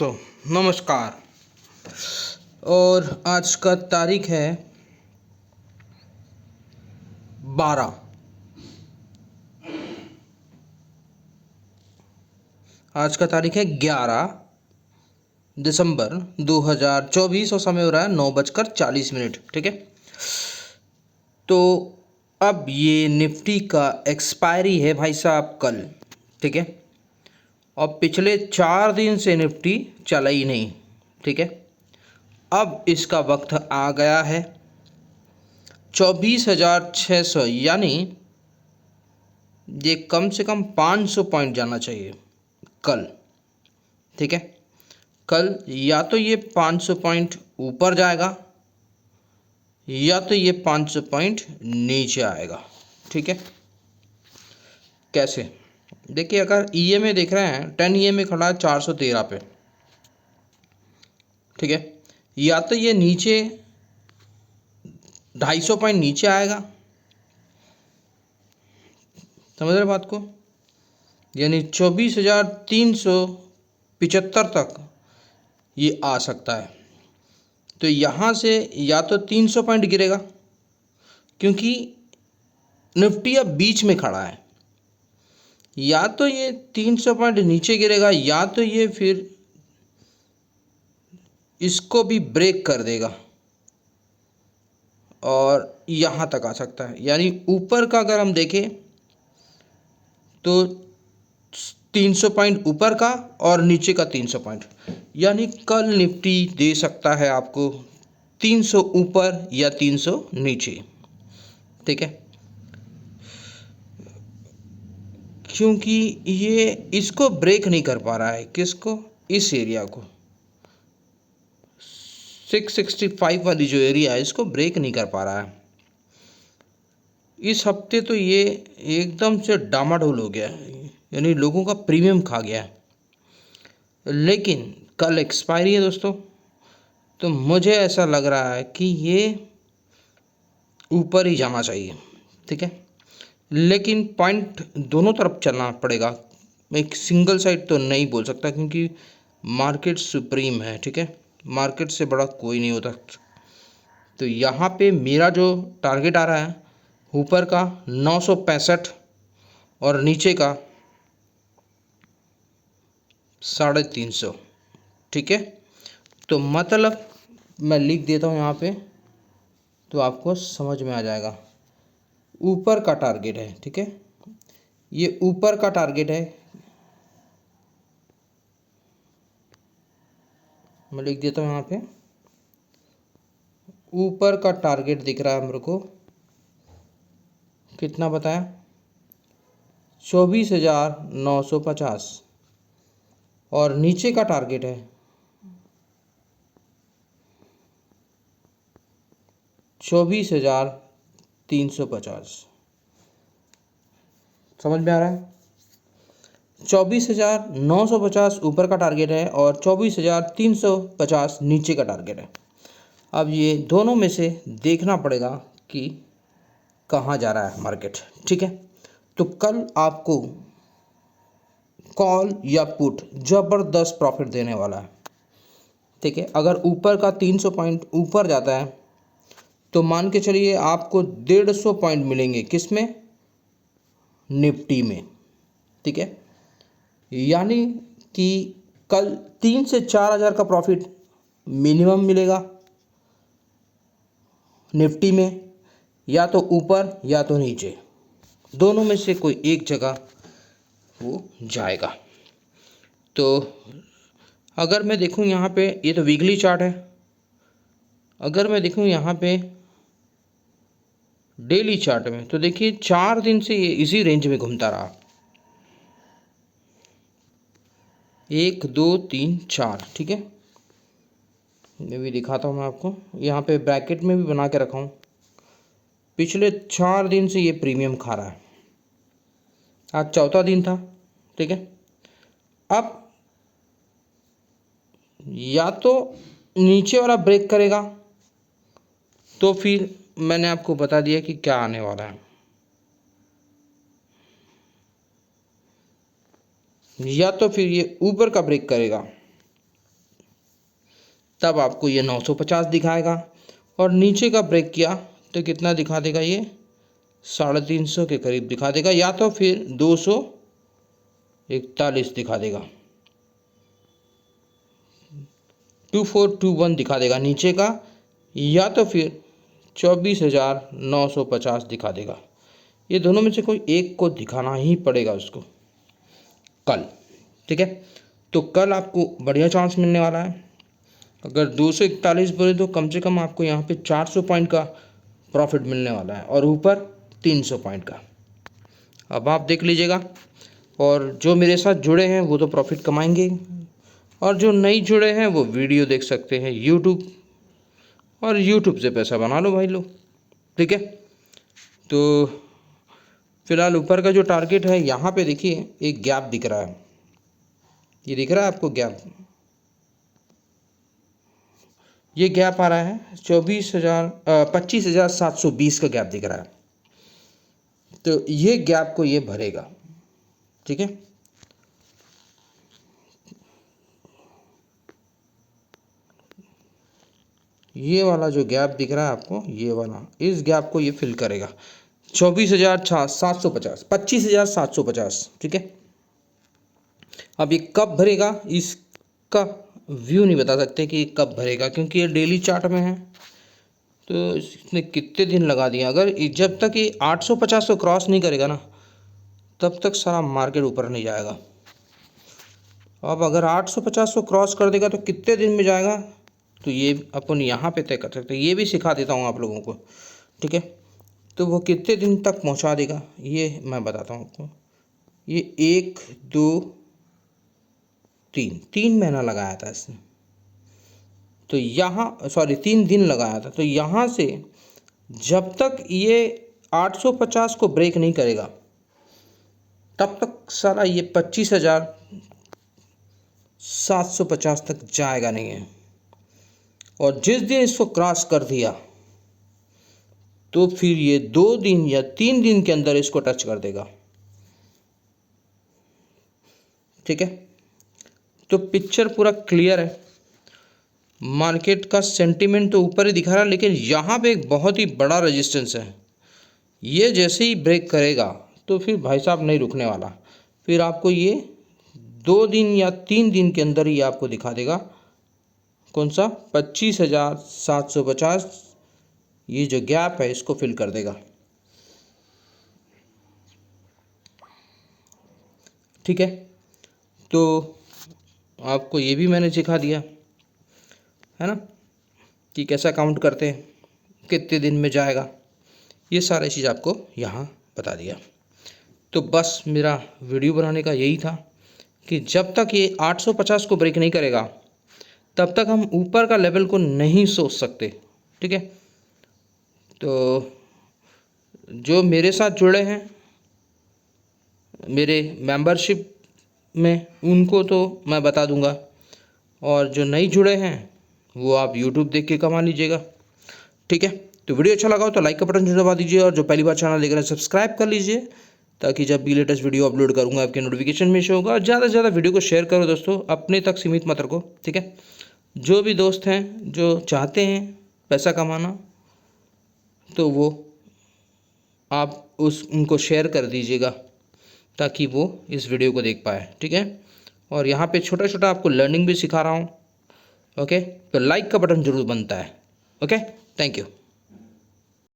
दोस्तों, नमस्कार। और आज का तारीख है 12। आज का तारीख है 11 दिसंबर 2024 और समय हो रहा है 9:40। ठीक है, तो अब ये निफ्टी का एक्सपायरी है भाई साहब कल। ठीक है, और पिछले 4 दिन से निफ्टी चला ही नहीं। ठीक है, अब इसका वक्त आ गया है 24,600, यानी ये कम से कम 500 पॉइंट जाना चाहिए कल। ठीक है, कल या तो ये 500 पॉइंट ऊपर जाएगा या तो ये 500 पॉइंट नीचे आएगा। ठीक है, कैसे? देखिए, अगर ईएमए देख रहे हैं 10 ईएमए खड़ा है 413 पे। ठीक है, या तो ये नीचे 250 पॉइंट नीचे आएगा, समझ रहे बात को, यानी 24,375 तक ये आ सकता है। तो यहाँ से या तो 300 पॉइंट गिरेगा, क्योंकि निफ्टी अब बीच में खड़ा है, या तो ये 300 पॉइंट नीचे गिरेगा या तो ये फिर इसको भी ब्रेक कर देगा और यहाँ तक आ सकता है। यानी ऊपर का अगर हम देखें तो 300 पॉइंट ऊपर का और नीचे का 300 पॉइंट, यानी कल निफ्टी दे सकता है आपको 300 ऊपर या 300 नीचे। ठीक है, क्योंकि ये इसको ब्रेक नहीं कर पा रहा है, किसको? इस एरिया को, 665 वाली जो एरिया है इसको ब्रेक नहीं कर पा रहा है। इस हफ्ते तो ये एकदम से डामाडोल हो गया है, यानी लोगों का प्रीमियम खा गया है। लेकिन कल एक्सपायरी है दोस्तों, तो मुझे ऐसा लग रहा है कि ये ऊपर ही जाना चाहिए। ठीक है, लेकिन पॉइंट दोनों तरफ चलना पड़ेगा, एक सिंगल साइड तो नहीं बोल सकता, क्योंकि मार्केट सुप्रीम है। ठीक है, मार्केट से बड़ा कोई नहीं होता। तो यहाँ पे मेरा जो टारगेट आ रहा है ऊपर का 965 और नीचे का 350। ठीक है, तो मतलब मैं लिख देता हूँ यहाँ पे, तो आपको समझ में आ जाएगा। ऊपर का टारगेट है, ठीक है, ये ऊपर का टारगेट है, मैं लिख देता हूँ यहाँ पे। ऊपर का टारगेट दिख रहा है मेरे को, कितना बताया? 24,950। और नीचे का टारगेट है 24,350। समझ में आ रहा है? 24,950 ऊपर का टारगेट है और 24,350 नीचे का टारगेट है। अब ये दोनों में से देखना पड़ेगा कि कहाँ जा रहा है मार्केट। ठीक है, तो कल आपको कॉल या पुट ज़बरदस्त प्रॉफिट देने वाला है। ठीक है, अगर ऊपर का 300 पॉइंट ऊपर जाता है तो मान के चलिए आपको 150 पॉइंट मिलेंगे, किस में? निफ्टी में। ठीक है, यानी कि कल 3 से 4 हज़ार का प्रॉफिट मिनिमम मिलेगा निफ्टी में, या तो ऊपर या तो नीचे, दोनों में से कोई एक जगह वो जाएगा। तो अगर मैं देखूं यहाँ पे, ये तो वीकली चार्ट है, अगर मैं देखूं यहाँ पे डेली चार्ट में, तो देखिए 4 दिन से ये इसी रेंज में घूमता रहा, 1 2 3 4। ठीक है, मैं भी दिखाता हूँ मैं आपको, यहाँ पे ब्रैकेट में भी बना के रखा हूँ। पिछले 4 दिन से ये प्रीमियम खा रहा है, आज चौथा दिन था। ठीक है, अब या तो नीचे वाला ब्रेक करेगा, तो फिर मैंने आपको बता दिया कि क्या आने वाला है, या तो फिर ये ऊपर का ब्रेक करेगा तब आपको ये 950 दिखाएगा, और नीचे का ब्रेक किया तो कितना दिखा देगा, ये 350 के करीब दिखा देगा, या तो फिर 241 दिखा देगा, 2421 दिखा देगा नीचे का, या तो फिर 24,950 दिखा देगा। ये दोनों में से कोई एक को दिखाना ही पड़ेगा उसको कल, ठीक है। तो कल आपको बढ़िया चांस मिलने वाला है। अगर 241 बोले तो कम से कम आपको यहाँ पे 400 पॉइंट का प्रॉफिट मिलने वाला है, और ऊपर 300 पॉइंट का। अब आप देख लीजिएगा, और जो मेरे साथ जुड़े हैं वो तो प्रॉफिट कमाएंगे, और जो नहीं जुड़े हैं वो वीडियो देख सकते हैं यूट्यूब, और यूट्यूब से पैसा बना लो भाई लोग, ठीक है। तो फिलहाल ऊपर का जो टारगेट है, यहाँ पे देखिए एक गैप दिख रहा है, ये दिख रहा है आपको गैप, ये गैप आ रहा है 25,720 का गैप दिख रहा है। तो ये गैप को ये भरेगा, ठीक है। ये वाला जो गैप दिख रहा है आपको, ये वाला, इस गैप को ये फिल करेगा 24,750, 25,750, ठीक है। अब ये कब भरेगा इसका व्यू नहीं बता सकते कि कब भरेगा, क्योंकि ये डेली चार्ट में है, तो इसने कितने दिन लगा दिया। अगर जब तक ये 850 को क्रॉस नहीं करेगा ना, तब तक सारा मार्केट ऊपर नहीं जाएगा। अब अगर 850 को क्रॉस कर देगा तो कितने दिन में जाएगा, तो ये अपन यहाँ पे तय कर सकते हैं। ये भी सिखा देता हूँ आप लोगों को, ठीक है। तो वो कितने दिन तक पहुँचा देगा ये मैं बताता हूँ आपको। ये 1 2 3 महीना लगाया था इसने, तो यहाँ 3 दिन लगाया था। तो यहाँ से जब तक ये 850 को ब्रेक नहीं करेगा, तब तक सारा ये 25,750 तक जाएगा नहीं है। और जिस दिन इसको क्रॉस कर दिया, तो फिर ये 2 दिन या 3 दिन के अंदर इसको टच कर देगा, ठीक है। तो पिक्चर पूरा क्लियर है। मार्केट का सेंटीमेंट तो ऊपर ही दिखा रहा है, लेकिन यहाँ पे एक बहुत ही बड़ा रेजिस्टेंस है। ये जैसे ही ब्रेक करेगा तो फिर भाई साहब नहीं रुकने वाला, फिर आपको ये 2 दिन या 3 दिन के अंदर ही आपको दिखा देगा कौन सा 25,750, ये जो गैप है इसको फिल कर देगा, ठीक है। तो आपको ये भी मैंने सिखा दिया है ना कि कैसा काउंट करते हैं, कितने दिन में जाएगा, ये सारी चीज़ आपको यहाँ बता दिया। तो बस मेरा वीडियो बनाने का यही था कि जब तक ये 850 को ब्रेक नहीं करेगा, तब तक हम ऊपर का लेवल को नहीं सोच सकते, ठीक है। तो जो मेरे साथ जुड़े हैं मेरे मेंबरशिप में, उनको तो मैं बता दूंगा, और जो नहीं जुड़े हैं वो आप यूट्यूब देख के कमा लीजिएगा, ठीक है। तो वीडियो अच्छा लगा हो तो लाइक का बटन जरूर दबा दीजिए, और जो पहली बार चैनल देख रहे हैं सब्सक्राइब कर लीजिए, ताकि जब भी लेटेस्ट वीडियो अपलोड करूँगा आपके नोटिफिकेशन में शो होगा। और ज़्यादा से ज़्यादा वीडियो को शेयर करो दोस्तों, अपने तक सीमित मत रखो, ठीक है। जो भी दोस्त हैं जो चाहते हैं पैसा कमाना, तो वो आप उनको शेयर कर दीजिएगा, ताकि वो इस वीडियो को देख पाए, ठीक है। और यहाँ पे छोटा छोटा आपको लर्निंग भी सिखा रहा हूँ, ओके। तो लाइक का बटन जरूर बनता है, ओके। Thank you.